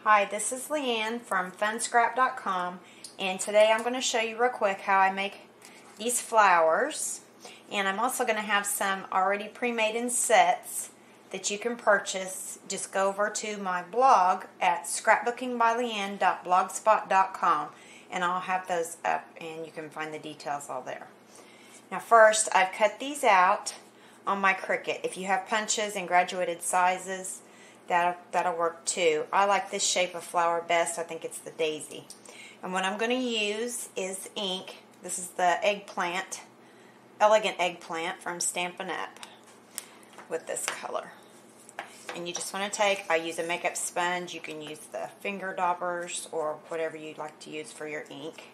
Hi, this is Leanne from funscrap.com, and today I'm going to show you real quick how I make these flowers. And I'm also going to have some already pre-made in sets that you can purchase. Just go over to my blog at scrapbookingbyleanne.blogspot.com and I'll have those up and you can find the details all there. Now first, I've cut these out on my Cricut. If you have punches in graduated sizes, that'll work too. I like this shape of flower best. I think it's the daisy. And what I'm going to use is ink. This is the eggplant, elegant eggplant from Stampin' Up! With this color. And you just want to take, I use a makeup sponge. You can use the finger daubers or whatever you'd like to use for your ink.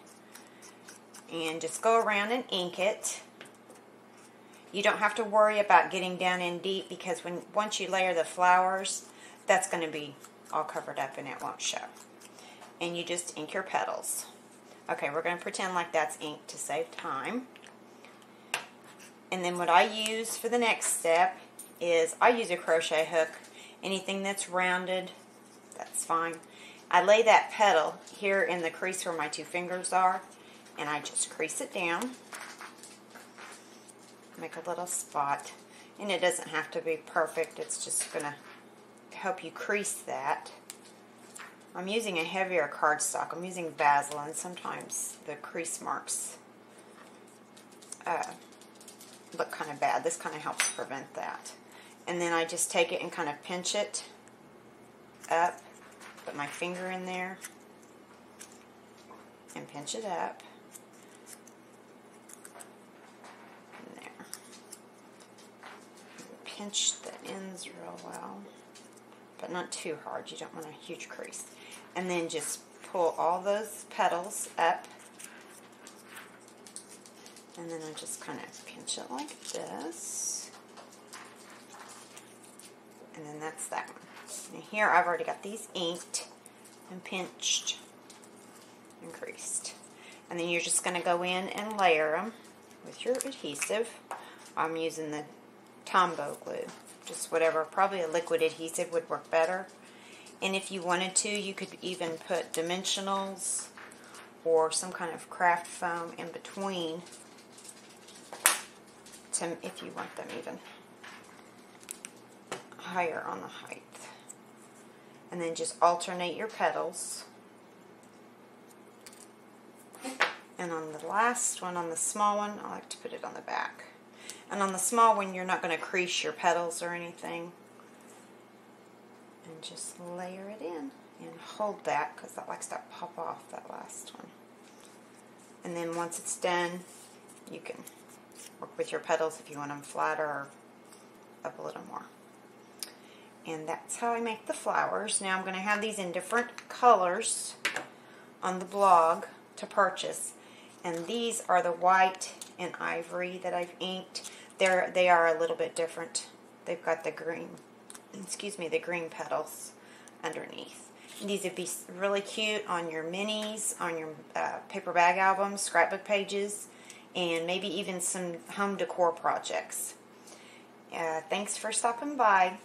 And just go around and ink it. You don't have to worry about getting down in deep because once you layer the flowers, that's going to be all covered up and it won't show. And you just ink your petals. Okay, we're going to pretend like that's ink to save time. And then what I use for the next step is I use a crochet hook. Anything that's rounded, that's fine. I lay that petal here in the crease where my two fingers are, and I just crease it down. Make a little spot. And it doesn't have to be perfect. It's just going to help you crease that. I'm using a heavier cardstock. I'm using Vaseline. Sometimes the crease marks look kind of bad. This kind of helps prevent that. And then I just take it and kind of pinch it up. Put my finger in there and pinch it up. And there. And pinch the ends real well, but not too hard. You don't want a huge crease. And then just pull all those petals up. And then I just kind of pinch it like this. And then that's that one. And here I've already got these inked and pinched and creased. And then you're just going to go in and layer them with your adhesive. I'm using the Tombow glue. Just whatever, probably a liquid adhesive would work better. And if you wanted to, you could even put dimensionals or some kind of craft foam in between if you want them even higher on the height. And then just alternate your petals. And on the last one, on the small one, I like to put it on the back. And on the small one, you're not going to crease your petals or anything. And just layer it in and hold that because that likes to pop off, that last one. And then once it's done, you can work with your petals if you want them flatter or up a little more. And that's how I make the flowers. Now I'm going to have these in different colors on the blog to purchase. And these are the white and ivory that I've inked. They are a little bit different. They've got the green, the green petals underneath. And these would be really cute on your minis, on your paper bag albums, scrapbook pages, and maybe even some home decor projects. Thanks for stopping by.